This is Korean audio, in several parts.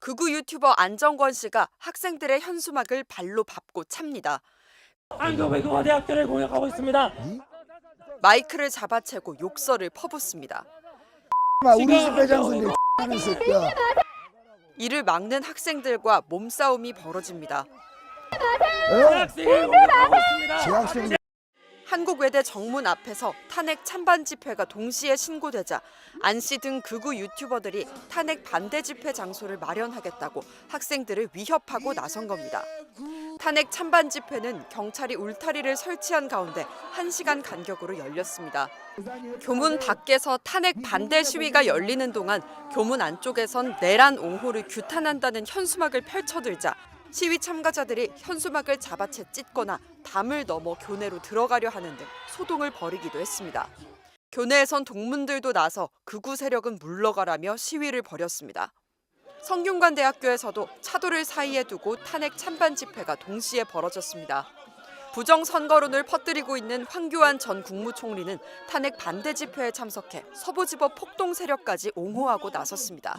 극우 유튜버 안정권 씨가 학생들의 현수막을 발로 밟고 찹니다. 안경외교와 대학들을 공격하고 있습니다. 마이크를 잡아채고 욕설을 퍼붓습니다. 우리 집 회장선들 하는 새끼야. 이를 막는 학생들과 몸싸움이 벌어집니다. 대학생을 공격하고 있습니다. 재학생 한국외대 정문 앞에서 탄핵 찬반 집회가 동시에 신고되자 안 씨 등 극우 유튜버들이 탄핵 반대 집회 장소를 마련하겠다고 학생들을 위협하고 나선 겁니다. 탄핵 찬반 집회는 경찰이 울타리를 설치한 가운데 1시간 간격으로 열렸습니다. 교문 밖에서 탄핵 반대 시위가 열리는 동안 교문 안쪽에선 내란 옹호를 규탄한다는 현수막을 펼쳐들자 시위 참가자들이 현수막을 잡아채 찢거나 담을 넘어 교내로 들어가려 하는 등 소동을 벌이기도 했습니다. 교내에선 동문들도 나서 극우 세력은 물러가라며 시위를 벌였습니다. 성균관대학교에서도 차도를 사이에 두고 탄핵 찬반 집회가 동시에 벌어졌습니다. 부정선거론을 퍼뜨리고 있는 황교안 전 국무총리는 탄핵 반대 집회에 참석해 서부지법 폭동 세력까지 옹호하고 나섰습니다.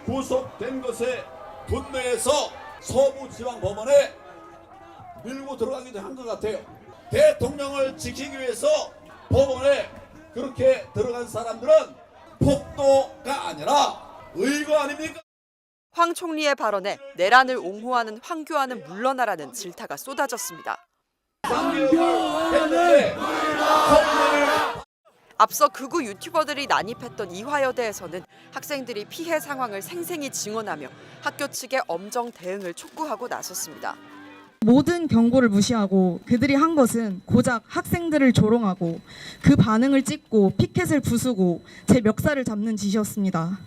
구속된 것에 분노해서 서부지방법원에 밀고 들어가기도 한 것 같아요. 대통령을 지키기 위해서 법원에 그렇게 들어간 사람들은 폭도가 아니라 의거 아닙니까? 황 총리의 발언에 내란을 옹호하는 황교안은 물러나라는 질타가 쏟아졌습니다. 앞서 극우 유튜버들이 난입했던 이화여대에서는 학생들이 피해 상황을 생생히 증언하며 학교 측의 엄정 대응을 촉구하고 나섰습니다. 모든 경고를 무시하고 그들이 한 것은 고작 학생들을 조롱하고 그 반응을 찍고 피켓을 부수고 제 멱살을 잡는 짓이었습니다.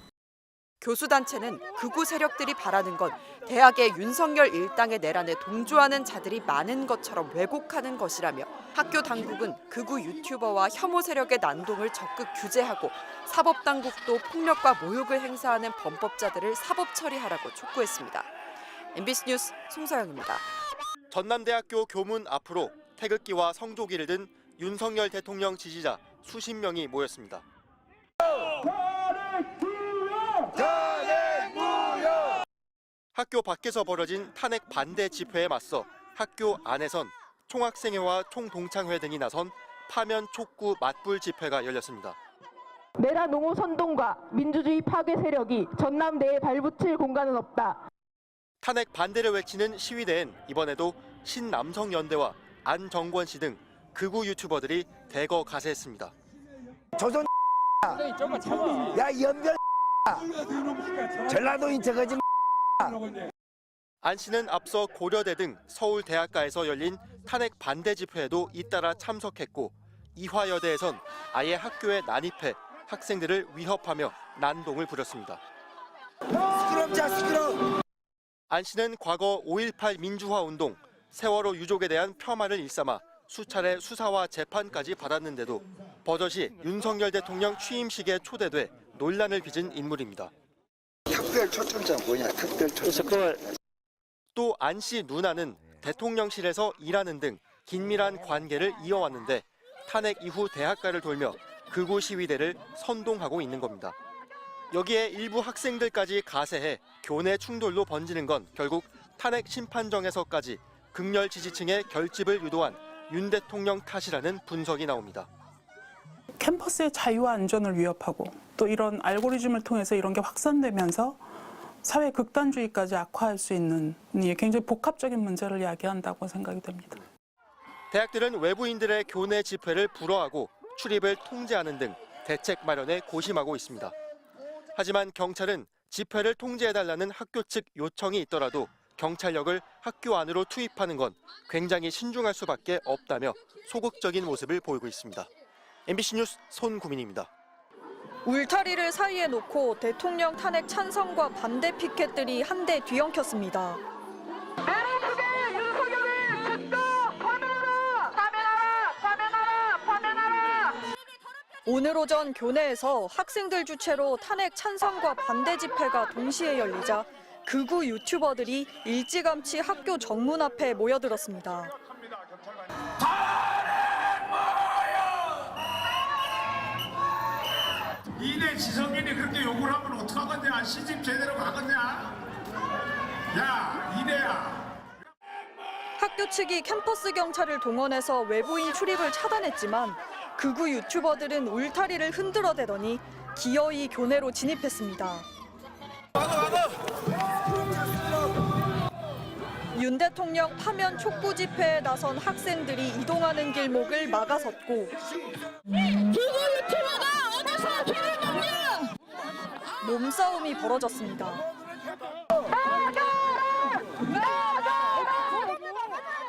교수단체는 극우 세력들이 바라는 건 대학의 윤석열 일당의 내란에 동조하는 자들이 많은 것처럼 왜곡하는 것이라며 학교 당국은 극우 유튜버와 혐오 세력의 난동을 적극 규제하고 사법당국도 폭력과 모욕을 행사하는 범법자들을 사법 처리하라고 촉구했습니다. MBC 뉴스 송서영입니다. 전남대학교 교문 앞으로 태극기와 성조기를 든 윤석열 대통령 지지자 수십 명이 모였습니다. 학교 밖에서 벌어진 탄핵 반대 집회에 맞서 학교 안에선 총학생회와 총동창회 등이 나선 파면 촉구 맞불 집회가 열렸습니다. 내란 옹호 선동과 민주주의 파괴 세력이 전남대에 발붙일 공간은 없다. 탄핵 반대를 외치는 시위대엔 이번에도 신남성연대와 안정권 씨 등 극우 유튜버들이 대거 가세했습니다. 조선 야 연변 전라도인 저거지. 안 씨는 앞서 고려대 등 서울 대학가에서 열린 탄핵 반대 집회에도 잇따라 참석했고 이화여대에선 아예 학교에 난입해 학생들을 위협하며 난동을 부렸습니다. 시끄럽자 시끄러. 안 씨는 과거 5.18 민주화 운동, 세월호 유족에 대한 폄하를 일삼아 수차례 수사와 재판까지 받았는데도 버젓이 윤석열 대통령 취임식에 초대돼 논란을 빚은 인물입니다. 특별 초청자 뭐냐? 특별 초청자. 또 안 씨 누나는 대통령실에서 일하는 등 긴밀한 관계를 이어왔는데 탄핵 이후 대학가를 돌며 극우 시위대를 선동하고 있는 겁니다. 여기에 일부 학생들까지 가세해 교내 충돌로 번지는 건 결국 탄핵 심판정에서까지 극렬 지지층의 결집을 유도한 윤 대통령 탓이라는 분석이 나옵니다. 캠퍼스의 자유와 안전을 위협하고 또 이런 알고리즘을 통해서 이런 게 확산되면서 사회 극단주의까지 악화할 수 있는 굉장히 복합적인 문제를 야기한다고 생각이 됩니다. 대학들은 외부인들의 교내 집회를 불허하고 출입을 통제하는 등 대책 마련에 고심하고 있습니다. 하지만 경찰은 집회를 통제해달라는 학교 측 요청이 있더라도 경찰력을 학교 안으로 투입하는 건 굉장히 신중할 수밖에 없다며 소극적인 모습을 보이고 있습니다. MBC 뉴스 손구민입니다. 울타리를 사이에 놓고 대통령 탄핵 찬성과 반대 피켓들이 한데 뒤엉켰습니다. 오늘 오전 교내에서 학생들 주최로 탄핵 찬성과 반대 집회가 동시에 열리자 극우 유튜버들이 일찌감치 학교 정문 앞에 모여들었습니다. 이내 지성인이 그렇게 욕을 하면 어떡하겠냐? 시집 제대로 가겠냐? 학교 측이 캠퍼스 경찰을 동원해서 외부인 출입을 차단했지만 극우 유튜버들은 울타리를 흔들어대더니 기어이 교내로 진입했습니다. 윤 대통령 파면 촉구 집회에 나선 학생들이 이동하는 길목을 막아섰고 몸싸움이 벌어졌습니다.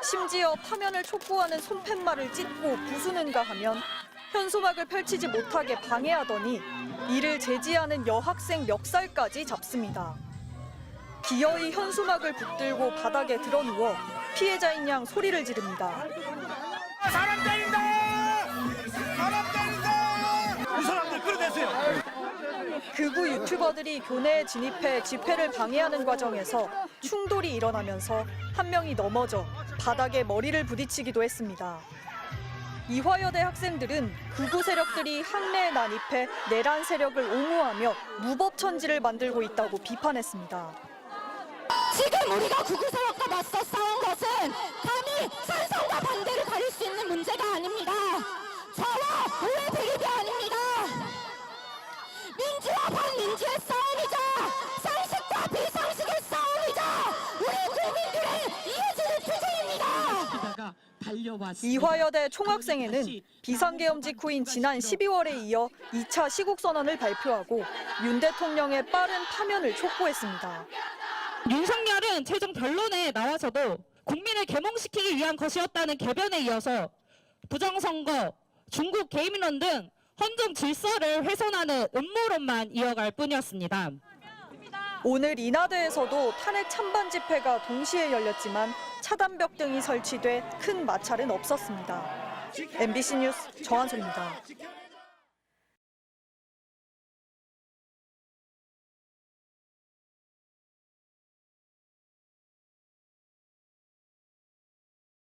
심지어 파면을 촉구하는 손팻말을 찢고 부수는가 하면 현수막을 펼치지 못하게 방해하더니 이를 제지하는 여학생 멱살까지 잡습니다. 기어이 현수막을 붙들고 바닥에 드러누워 피해자인 양 소리를 지릅니다. 사람 때린다! 사람 때린다! 이 사람들 끌어내세요. 극우 유튜버들이 교내에 진입해 집회를 방해하는 과정에서 충돌이 일어나면서 한 명이 넘어져 바닥에 머리를 부딪히기도 했습니다. 이화여대 학생들은 극우 세력들이 학내에 난입해 내란 세력을 옹호하며 무법천지를 만들고 있다고 비판했습니다. 지금 우리가 극우 세력과 맞서 싸운 것은 감히 찬성과 반대를 가릴 수 있는 문제가 아닙니다. 저와 우의 대립이 아닙니다. 민주와 반민주의 싸움이자 상식과 비상식의 싸움이자 우리 국민들의 이해주는 투쟁입니다. 이화여대 총학생회는 비상계엄 직후인 지난 12월에 이어 2차 시국선언을 발표하고 윤 대통령의 빠른 파면을 촉구했습니다. 윤석열은 최종 변론에 나와서도 국민을 계몽시키기 위한 것이었다는 개변에 이어서 부정선거, 중국 개입론 등 헌정 질서를 훼손하는 음모론만 이어갈 뿐이었습니다. 오늘 인하대에서도 탄핵 찬반 집회가 동시에 열렸지만 차단벽 등이 설치돼 큰 마찰은 없었습니다. MBC 뉴스 정한솔입니다.